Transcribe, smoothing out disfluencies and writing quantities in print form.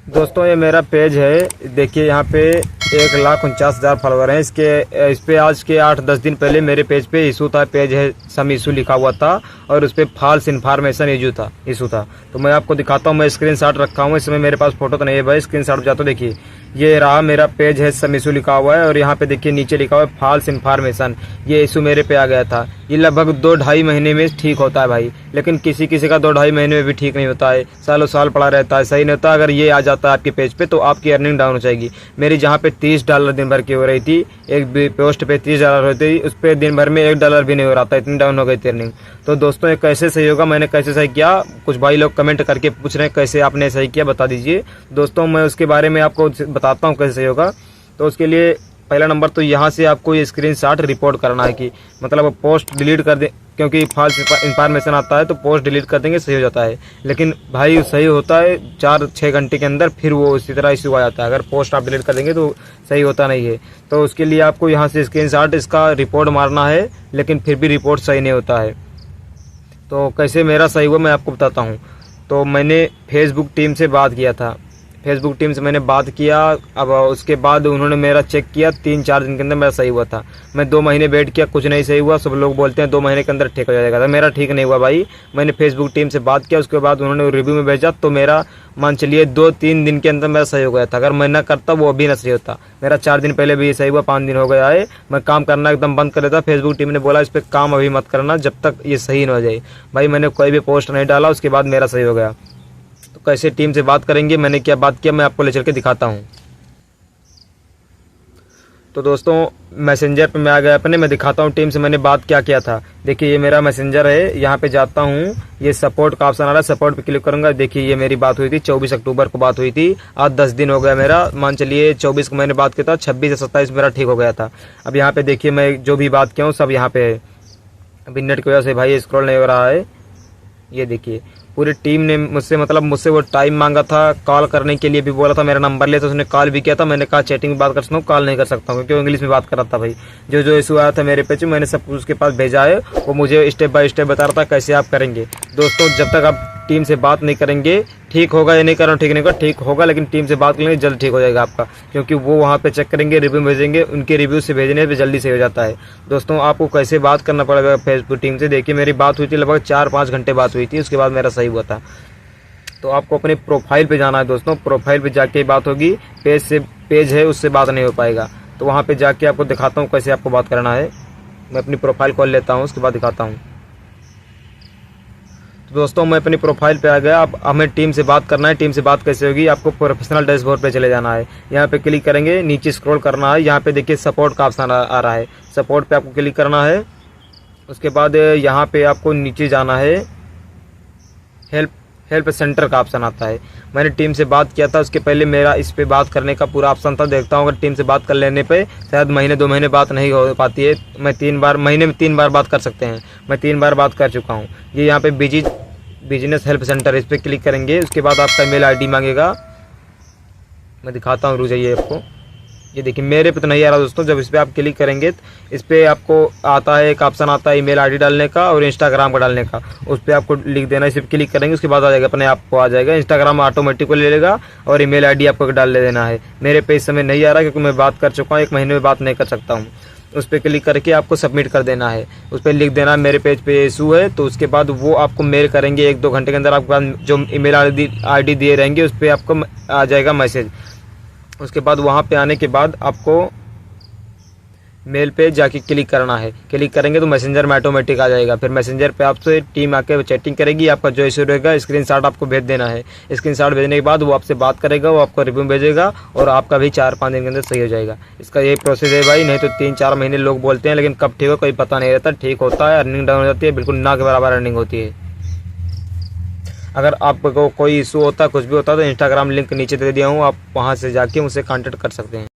दोस्तों ये मेरा पेज है। देखिए यहाँ पे 1,49,000 फॉलोवर हैं। इस पे आज के 8-10 दिन पहले मेरे पेज पे इशू था। पेज है सम इशू लिखा हुआ था और उस पर फॉल्स इन्फॉर्मेशन इशू था। तो मैं आपको दिखाता हूँ। मैं स्क्रीनशॉट रखा हूँ। इसमें मेरे पास फोटो तो नहीं है भाई, स्क्रीनशॉट जाता देखिए। ये रहा मेरा पेज है सम इशू लिखा हुआ है और यहाँ पे देखिए नीचे लिखा हुआ है फॉल्स इन्फॉर्मेशन। ये इशू मेरे पे आ गया था। ये लगभग 2-2.5 महीने में ठीक होता है भाई, लेकिन किसी किसी का 2-2.5 महीने में भी ठीक नहीं होता है। सालों साल पड़ा रहता है, सही नहीं होता। अगर ये आ जाता है आपके पेज पे तो आपकी अर्निंग डाउन हो जाएगी। मेरी जहाँ पे $30 दिन भर की हो रही थी, एक पोस्ट पे $30 होती थी, उस पर दिन भर में $1 भी नहीं हो रहा था, इतनी डाउन हो गई थी अर्निंग। तो दोस्तों ये कैसे सही होगा, मैंने कैसे सही किया, कुछ भाई लोग कमेंट करके पूछ रहे हैं कैसे आपने सही किया, बता दीजिए। दोस्तों मैं उसके बारे में आपको बताता हूँ कैसे सही होगा। तो उसके लिए पहला नंबर तो यहाँ से आपको ये स्क्रीनशॉट रिपोर्ट करना है कि मतलब पोस्ट डिलीट कर दे, क्योंकि फॉल्स इन्फॉर्मेशन आता है तो पोस्ट डिलीट कर देंगे सही हो जाता है। लेकिन भाई सही होता है 4-6 घंटे के अंदर, फिर वो इसी तरह इशू आ जाता है। अगर पोस्ट आप डिलीट कर देंगे तो सही होता नहीं है। तो उसके लिए आपको यहाँ से स्क्रीनशॉट इसका रिपोर्ट मारना है, लेकिन फिर भी रिपोर्ट सही नहीं होता है। तो कैसे मेरा सही हुआ मैं आपको बताता हूँ। तो मैंने फेसबुक टीम से बात किया था, फेसबुक टीम से मैंने बात किया। अब उसके बाद उन्होंने मेरा चेक किया, 3-4 दिन के अंदर मेरा सही हुआ था। मैं 2 महीने वेट किया, कुछ नहीं सही हुआ। सब लोग बोलते हैं 2 महीने के अंदर ठीक हो जाएगा, तो मेरा ठीक नहीं हुआ भाई। मैंने फेसबुक टीम से बात किया, उसके बाद उन्होंने रिव्यू में भेजा तो मेरा मान चलिए 2-3 दिन के अंदर मेरा सही हो गया था। अगर मैं ना करता वो अभी ना सही होता। मेरा 4 दिन पहले भी सही हुआ, 5 दिन हो गया है। मैं काम करना एकदम बंद कर देता। फेसबुक टीम ने बोला इस पर काम अभी मत करना जब तक ये सही ना हो जाए। भाई मैंने कोई भी पोस्ट नहीं डाला, उसके बाद मेरा सही हो गया। तो कैसे टीम से बात करेंगे, मैंने क्या बात किया मैं आपको ले चल के दिखाता हूँ। तो दोस्तों मैसेंजर पे मैं आ गया अपने, मैं दिखाता हूँ टीम से मैंने बात क्या किया था। देखिए ये मेरा मैसेंजर है, यहाँ पे जाता हूँ, ये सपोर्ट का ऑप्शन आ रहा है, सपोर्ट पे क्लिक करूंगा। देखिए ये मेरी बात हुई थी 24 अक्टूबर को बात हुई थी। आज 10 दिन हो गया मेरा, मान चलिए 24 को मैंने बात किया था, 26 या 27 मेरा ठीक हो गया था। अब यहाँ पे देखिए मैं जो भी बात किया हूँ सब यहाँ पे है। अभी नेट की वजह से भाई स्क्रॉल नहीं हो रहा है। ये देखिए पूरी टीम ने मुझसे वो टाइम मांगा था, कॉल करने के लिए भी बोला था, मेरा नंबर लिया था, उसने कॉल भी किया था। मैंने कहा चैटिंग में बात कर सकता हूँ, कॉल नहीं कर सकता हूँ, क्योंकि इंग्लिश में बात कर रहा था भाई। जो जो इशू आया था मेरे पे मैंने सब कुछ उसके पास भेजा है। वो मुझे स्टेप बाय स्टेप बता रहा था कैसे आप करेंगे। दोस्तों जब तक आप टीम से बात नहीं करेंगे, ठीक होगा या नहीं कर रहा हूँ ठीक नहीं होगा, ठीक होगा, लेकिन टीम से बात करेंगे जल्द ठीक हो जाएगा आपका, क्योंकि वो वहाँ पे चेक करेंगे, रिव्यू भेजेंगे, उनके रिव्यू से भेजने पे जल्दी से हो जाता है। दोस्तों आपको कैसे बात करना पड़ेगा फेसबुक टीम से, देखिए मेरी बात हुई थी लगभग 4-5 घंटे बात हुई थी, उसके बाद मेरा सही हुआ था। तो आपको अपने प्रोफाइल पे जाना है दोस्तों, प्रोफाइल पे जाके बात होगी। पेज है उससे बात नहीं हो पाएगा। तो वहाँ पे जाके आपको दिखाता हूँ कैसे आपको बात करना है। मैं अपनी प्रोफाइल खोल लेता हूँ, उसके बाद दिखाता हूँ। तो दोस्तों मैं अपनी प्रोफाइल पे आ गया। अब हमें टीम से बात करना है। टीम से बात कैसे होगी, आपको प्रोफेशनल डैशबोर्ड पे चले जाना है। यहाँ पे क्लिक करेंगे, नीचे स्क्रॉल करना है, यहाँ पे देखिए सपोर्ट का ऑप्शन आ रहा है, सपोर्ट पे आपको क्लिक करना है। उसके बाद यहाँ पे आपको नीचे जाना है, हेल्प सेंटर का ऑप्शन आता है। मैंने टीम से बात किया था, उसके पहले मेरा इस पे बात करने का पूरा ऑप्शन था। देखता हूँ अगर टीम से बात कर लेने पे शायद 1-2 महीने बात नहीं हो पाती है। महीने में 3 बार बात कर सकते हैं। मैं 3 बार बात कर चुका हूँ। ये यहाँ पे बिजनेस हेल्प सेंटर, इस पर क्लिक करेंगे। उसके बाद आपका ईमेल आईडी मांगेगा, मैं दिखाता हूँ, रुक जाइए आपको। ये देखिए मेरे पे तो नहीं आ रहा दोस्तों। जब इस पर आप क्लिक करेंगे इस पर आपको आता है एक ऑप्शन आता है ईमेल आईडी डालने का और इंस्टाग्राम का डालने का। उस पर आपको लिख देना, इस पर क्लिक करेंगे उसके बाद आ जाएगा, अपने आप को आ जाएगा। इंस्टाग्राम ऑटोमेटिक ले लेगा और ईमेल आईडी आपको डाल ले देना है। मेरे पे इस समय नहीं आ रहा क्योंकि मैं बात कर चुका हूँ, 1 महीने में बात नहीं कर सकता हूँ। उस पर क्लिक करके आपको सबमिट कर देना है। उस पर लिख देना मेरे पेज पे इशू है। तो उसके बाद वो आपको मेल करेंगे 1-2 घंटे के अंदर। आपके पास जो ईमेल आईडी दिए रहेंगे उस पर आपको आ जाएगा मैसेज। उसके बाद वहाँ पे आने के बाद आपको मेल पे जाके क्लिक करना है। क्लिक करेंगे तो मैसेंजर में ऑटोमेटिक आ जाएगा। फिर मैसेंजर पे आपसे टीम आके चैटिंग करेगी, आपका जो इशू रहेगा स्क्रीनशॉट आपको भेज देना है। स्क्रीनशॉट भेजने के बाद वो आपसे बात करेगा, वो आपको रिव्यू भेजेगा और आपका भी 4-5 दिन के अंदर सही हो जाएगा। इसका यही प्रोसेस है भाई। नहीं तो 3-4 महीने लोग बोलते हैं, लेकिन कब ठीक हो कोई पता नहीं रहता। ठीक होता है, अर्निंग डाउन हो जाती है, बिल्कुल ना के बराबर अर्निंग होती है। अगर आपको कोई इशू होता है, कुछ भी होता है, तो इंस्टाग्राम लिंक नीचे दे दिया हूँ, आप वहाँ से जाके मुझसे कॉन्टेक्ट कर सकते हैं।